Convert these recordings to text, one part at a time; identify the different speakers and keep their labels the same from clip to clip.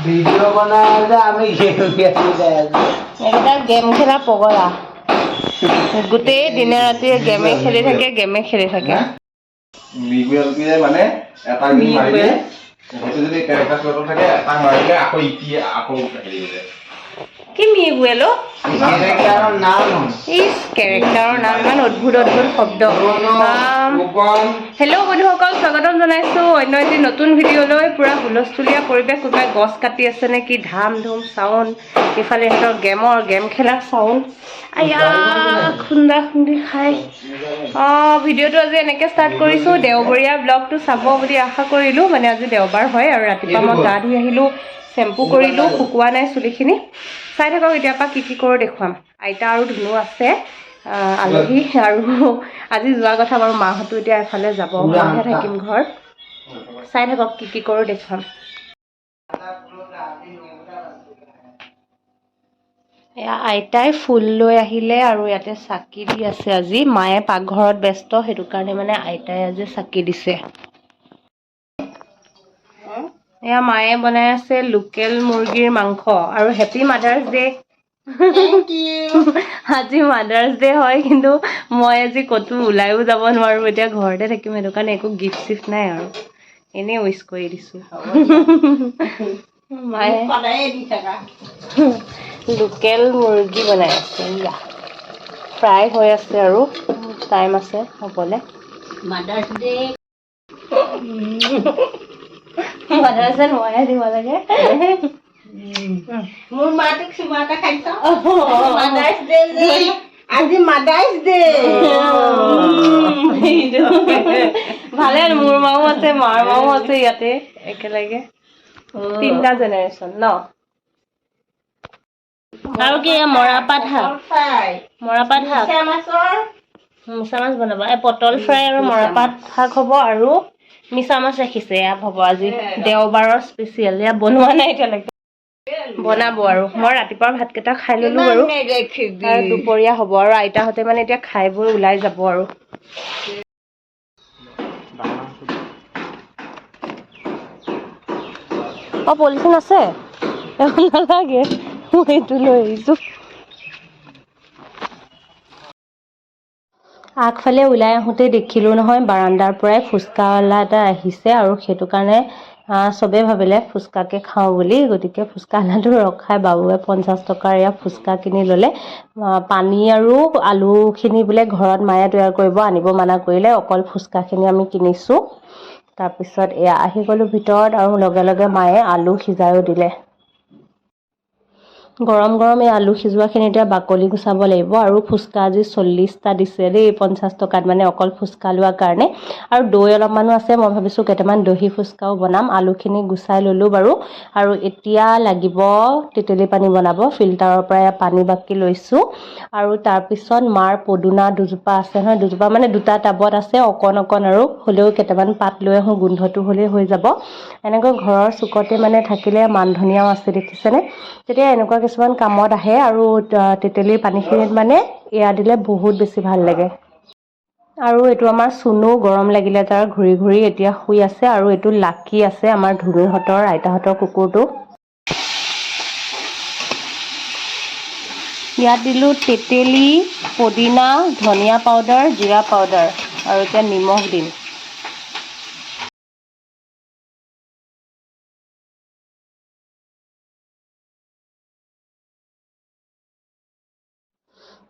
Speaker 1: Video বনাই যে আমি এটা গেম খেলা পগলা গোটেই দিনে ৰাতিয়ে গেমে খেলি থাকে
Speaker 2: মানে এটা গেম মাৰিলে সেইটো যদি কেৰেক্টাৰ স্লটত থাকে এটা মাৰিলে আকৌ ইপিয়ে আকৌ খেলি যায়
Speaker 1: কি মিগুৱেলো কেৰেক্টাৰৰ নাম ইমান অদ্ভুত শব্দ হেল্ল' বন্ধুসকল স্বাগতম জনাইছোঁ অন্য এটি নতুন ভিডিঅ'লৈ পুৰা হুলস্থুলীয়া পৰিৱেশ কোনোবাই গছ কাটি আছে নে কি ধাম ধুম চাউণ্ড ইফালে সিহঁতৰ গেম খেলা চাউণ্ড আয়া খুন্দা খুন্দি খাই ভিডিঅ'টো আজি এনেকৈ ষ্টাৰ্ট কৰিছোঁ দেওবৰীয়া ব্লগটো চাব বুলি আশা কৰিলোঁ মানে আজি দেওবাৰ হয় আৰু ৰাতিপুৱা মই গা ধুই আহিলোঁ চেম্পু কৰিলোঁ শুকোৱা নাই চুলিখিনি চাই থাকক এতিয়াৰ পৰা কি কৰোঁ দেখুৱাম আইতা আৰু ধুনু আছে আলহী আৰু আজি যোৱা কথা বাৰু মাহঁতো এতিয়া এফালে যাব মইহে থাকিম ঘৰ চাই থাকক কি কৰোঁ দেখুৱাম এয়া আইতাই ফুল লৈ আহিলে আৰু ইয়াতে চাকি দি আছে আজি মায়ে পাকঘৰত ব্যস্ত সেইটো কাৰণে মানে আইতাই আজি চাকি দিছে এয়া মায়ে বনাই আছে লোকেল মুৰ্গীৰ মাংস আৰু হেপী মাদাৰ্ছ ডে আজি মাদাৰ্ছ ডে হয় কিন্তু মই আজি ক'তো ওলাইও যাব নোৱাৰোঁ এতিয়া ঘৰতে থাকিম সেইটো কাৰণে একো গিফ্ট চিফ্ট নাই আৰু এনেই উইচ কৰি দিছোঁ মায়ে লোকেল মুৰ্গী বনাই আছে ইয়া ফ্ৰাই হৈ আছে আৰু টাইম আছে হ'বলৈ মাদাৰ্ছ ডে মাদাৰ্ছ ডে মইহে দিব লাগে মোৰ মাটোক চুমা এটা খাইছ মাদাৰ্ছ ডে আজি মাদাৰ্ছ ডে ভালে মোৰ মাও আছে মাৰ মাও আছে ইয়াতে একেলগে তিনিটা জেনেৰেশ্যন ন আৰু কি মৰাপাট শাক মিছা মাছ বনাবা পটল ফ্ৰাই আৰু মৰাপাট শাক হ'ব আৰু মিছা মাছ ৰাখিছে এয়া হ'ব আজি দেওবাৰৰ স্পেচিয়েল এয়া বনোৱা নাই এতিয়ালৈকে বনাব আৰু মই ৰাতিপুৱাৰ ভাতকেইটা খাই ল'লোঁ বাৰু আৰু দুপৰীয়া হ'ব আৰু আইতাহঁতে মানে এতিয়া খাই বৈ ওলাই যাব আৰু পলিথিন আছে নালাগে মই এইটো লৈ আহিছোঁ আগফালে ওলাই আহোঁতে দেখিলোঁ নহয় বাৰাণ্ডাৰ পৰাই ফুচকাৱালা এটা আহিছে আৰু সেইটো কাৰণে চবেই ভাবিলে ফুচকাকে খাওঁ বুলি গতিকে ফুচকাৱালাটো ৰখাই বাবুৱে 50 টকাৰ এয়া ফুচকা কিনি ল'লে পানী আৰু আলুখিনি বোলে ঘৰত মায়ে তৈয়াৰ কৰিব আনিব মানা কৰিলে অকল ফুচকাখিনি আমি কিনিছোঁ তাৰপিছত এয়া আহি গ'লোঁ ভিতৰত আৰু লগে লগে মায়ে আলু সিজাইও দিলে গৰম গৰম এই আলু সিজোৱাখিনি এতিয়া বাকলি গুচাব লাগিব আৰু ফুচকা আজি 40টা দিছে দেই 50 টকাত মানে অকল ফুচকা লোৱাৰ কাৰণে আৰু দৈ অলপমানো আছে মই ভাবিছোঁ কেইটামান দহি ফুচকাও বনাম আলুখিনি গুচাই ল'লোঁ বাৰু আৰু এতিয়া লাগিব তেতেলী পানী বনাব ফিল্টাৰৰ পৰা পানী বাকি লৈছোঁ আৰু তাৰপিছত মাৰ পদুনা দুজোপা আছে নহয় দুজোপা মানে দুটা টাবত আছে অকণ আৰু হ'লেও কেইটামান পাত লৈ আহোঁ গোন্ধটো হ'লেই হৈ যাব এনেকৈ ঘৰৰ চুকতে মানে থাকিলে মান ধনিয়াও আছে দেখিছেনে তেতিয়া এনেকুৱা কিছুমান কামত আহে আৰু তেতেলীৰ পানীখিনিত মানে এয়া দিলে বহুত বেছি ভাল লাগে আৰু এইটো আমাৰ চুনু গৰম লাগিলে তাৰ ঘূৰি ঘূৰি এতিয়া শুই আছে আৰু এইটো লাকি আছে আমাৰ ধুনুহঁতৰ আইতাহঁতৰ কুকুৰটো ইয়াত দিলোঁ তেতেলী পদিনা ধনিয়া পাউডাৰ জিৰা পাউডাৰ আৰু এতিয়া নিমখ দিম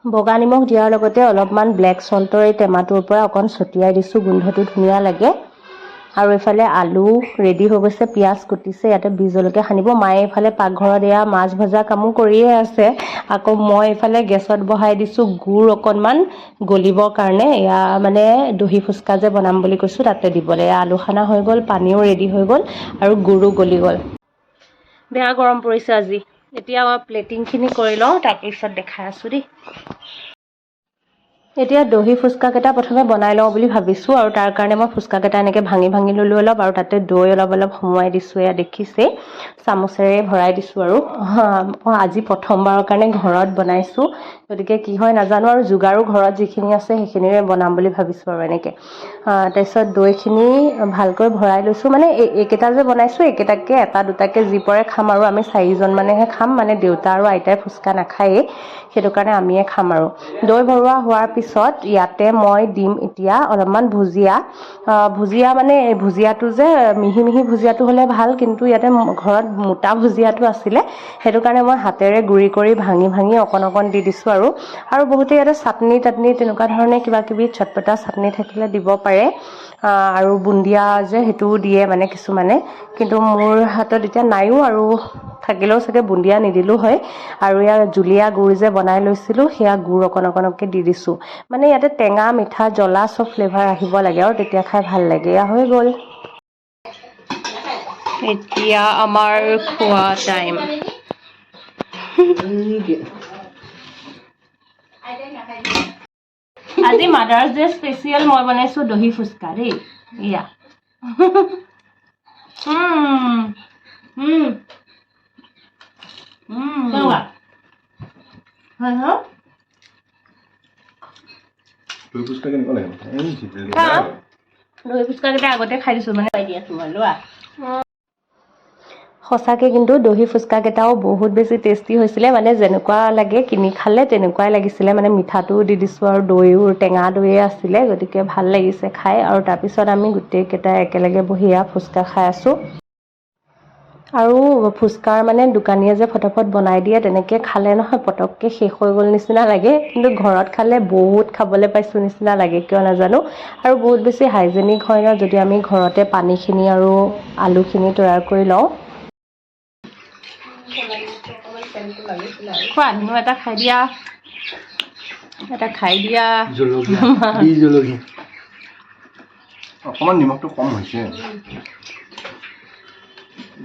Speaker 1: বগা নিমখ দিয়াৰ লগতে অলপমান ব্লেক সল্টৰ এই টেমাটোৰ পৰা অকণ ছটিয়াই দিছোঁ গোন্ধটো ধুনীয়া লাগে আৰু এইফালে আলু ৰেডি হৈ গৈছে পিঁয়াজ কুটিছে ইয়াতে বীজ জলকীয়া সানিব মায়ে এইফালে পাকঘৰত এয়া মাছ ভজা কামো কৰিয়ে আছে আকৌ মই এইফালে গেছত বহাই দিছোঁ গুড় অকণমান গলিবৰ কাৰণে এয়া মানে দহি ফুচকা যে বনাম বুলি কৈছোঁ তাতে দিবলৈ আলু খানা হৈ গ'ল পানীও ৰেডি হৈ গ'ল আৰু গুড়ো গলি গ'ল বেয়া গৰম পৰিছে আজি এতিয়া প্লেটিংখিনি কৰি লওঁ তাৰপিছত দেখাই আছোঁ দেই এতিয়া দহি ফুচকাকেইটা প্ৰথমে বনাই লওঁ বুলি ভাবিছোঁ আৰু তাৰ কাৰণে মই ফুচকাকেইটা এনেকৈ ভাঙি ভাঙি ল'লোঁ অলপ আৰু তাতে দৈ অলপ অলপ সোমোৱাই দিছোঁ। এয়া দেখিছেই চামুচেৰে ভৰাই দিছোঁ আৰু আজি প্ৰথমবাৰৰ কাৰণে ঘৰত বনাইছোঁ, গতিকে কি হয় নাজানো আৰু যোগাৰো ঘৰত যিখিনি আছে সেইখিনিৰে বনাম বুলি ভাবিছোঁ আৰু এনেকৈ। তাৰপিছত দৈখিনি ভালকৈ ভৰাই লৈছোঁ, মানে এইকেইটা যে বনাইছোঁ এইকেইটাকে এটা দুটাকৈ যি পৰে খাম আৰু আমি 4জন মানেহে খাম, মানে দেউতা আৰু আইতাই ফুচকা নাখায়েই, সেইটো কাৰণে আমিয়ে খাম আৰু। দৈ ভৰোৱা হোৱাৰ পিছত ইয়াতে মই দিম এতিয়া অলপমান ভুজিয়া মানে ভুজিয়াটো যে মিহি মিহি ভুজিয়াটো হ'লে ভাল, কিন্তু ইয়াতে ঘৰত মোটা ভুজিয়াটো আছিলে, সেইটো কাৰণে মই হাতেৰে গুৰি কৰি ভাঙি ভাঙি অকণ অকণ দি দিছোঁ আৰু বহুতে ইয়াতে চাটনি তাটনি তেনেকুৱা ধৰণে কিবা কিবি চটপটা চাটনি থাকিলে দিব পাৰে, আৰু বুন্দিয়া যে সেইটোও দিয়ে মানে কিছুমানে, কিন্তু মোৰ হাতত এতিয়া নাইও আৰু থাকিলেও চাগে বুন্দিয়া নিদিলেও হয়। আৰু ইয়াৰ জুলীয়া গুড় যে বনাই লৈছিলোঁ সেয়া গুড় অকণ অকণকৈ দি দিছোঁ, মানে ইয়াতে টেঙা মিঠা জ্বলা চব ফ্লেভাৰ আহিব লাগে আৰু তেতিয়া খাই ভাল লাগে। এয়া হৈ গ'ল, এতিয়া আমাৰ খোৱা টাইম। আজি মাদাৰ্ছ ডে স্পেচিয়েল মই বনাইছোঁ দহি ফুচকা দেই, এয়া
Speaker 2: দৈ ফুচকা কেনেকুৱা লাগে?
Speaker 1: দহি ফুচকাকেইটা আগতে খাই দিছোঁ, মানে পাই দিয়া তোমাৰ লোৱা। সঁচাকৈ কিন্তু দহি ফুচকাকেইটাও বহুত বেছি টেষ্টি হৈছিলে, মানে যেনেকুৱা লাগে কিনি খালে তেনেকুৱাই লাগিছিলে, মানে মিঠাটোও দি দিছোঁ আৰু দৈও টেঙা দৈয়ে আছিলে, গতিকে ভাল লাগিছে খাই। আৰু তাৰপিছত আমি গোটেইকেইটাই একেলগে বহি ফুচকা খাই আছোঁ। আৰু ফুচকাৰ মানে দোকানীয়ে যে ফটাফট বনাই দিয়ে তেনেকৈ খালে নহয় পটককৈ শেষ হৈ গ'ল নিচিনা লাগে, কিন্তু ঘৰত খালে বহুত খাবলৈ পাইছোঁ নিচিনা লাগে কিয় নাজানো, আৰু বহুত বেছি হাইজেনিক হয় ন যদি আমি ঘৰতে পানীখিনি আৰু আলুখিনি তৈয়াৰ কৰি লওঁ। খোৱা ধুনু এটা খাই দিয়া, এটা খাই দিয়া।
Speaker 2: জলকীয়া অকণমান নিমখটো কম হৈছে,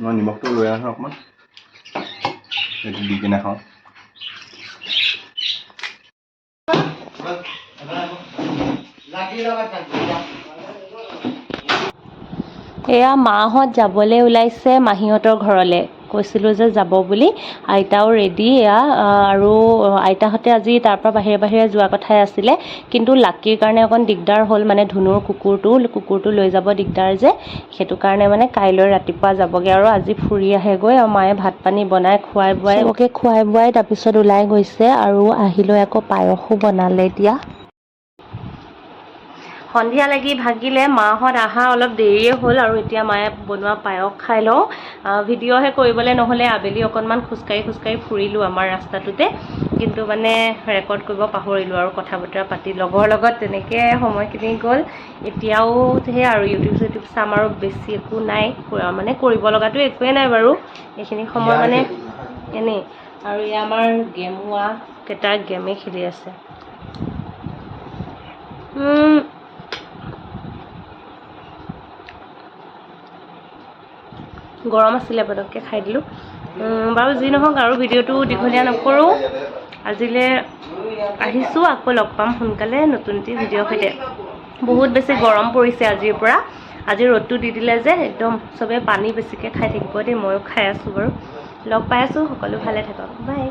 Speaker 2: মই নিমখটো লৈ আছোঁ অকণমান, সেইটো দি কিনে খাওঁ।
Speaker 1: এয়া মাহঁত যাবলৈ ওলাইছে মাহীহঁতৰ ঘৰলৈ, কৈছিলোঁ যে যাব বুলি, আইতাও ৰেডি এয়া, আৰু আইতাহঁতে আজি তাৰ পৰা বাহিৰে বাহিৰে যোৱা কথাই আছিলে, কিন্তু লাকিৰ কাৰণে অকণ দিগদাৰ হ'ল, মানে ধুনুৰ কুকুৰটো লৈ যাব দিগদাৰ যে, সেইটো কাৰণে মানে কাইলৈ ৰাতিপুৱা যাবগৈ আৰু আজি ফুৰি আহেগৈ। আৰু মায়ে ভাত পানী বনাই খুৱাই বোৱাই তাৰপিছত ওলাই গৈছে, আৰু আহিলৈ আকৌ পায়সো বনালে। এতিয়া সন্ধিয়া লাগি ভাগিলে, মাহঁত অহা অলপ দেৰিয়ে হ'ল, আৰু এতিয়া মায়ে বনোৱা পায়স খাই লওঁ। ভিডিঅ'হে কৰিবলৈ নহ'লে, আবেলি অকণমান খোজকাঢ়ি ফুৰিলোঁ আমাৰ ৰাস্তাটোতে, কিন্তু মানে ৰেকৰ্ড কৰিব পাহৰিলোঁ আৰু কথা বতৰা পাতি লগৰ লগত তেনেকৈ সময়খিনি গ'ল। এতিয়াও সেই আৰু ইউটিউব চাম, আৰু বেছি একো নাই, মানে কৰিব লগাটো একোৱেই নাই বাৰু এইখিনি সময় মানে এনেই। আৰু এয়া আমাৰ গেমুৱাকেইটা গেমেই খেলি আছে। গৰম আছিলে পটককৈ খাই দিলোঁ। বাৰু যি নহওক আৰু ভিডিঅ'টো দীঘলীয়া নকৰোঁ, আজিলৈ আহিছোঁ, আকৌ লগ পাম সোনকালে নতুন এটি ভিডিঅ'ৰ সৈতে। বহুত বেছি গৰম পৰিছে আজিৰ পৰা, আজি ৰ'দটো দি দিলে যে একদম চবেই পানী বেছিকৈ খাই থাকিব দেই, ময়ো খাই আছোঁ বাৰু। লগ পাই আছোঁ, সকলো ভালে থাকক, বাই।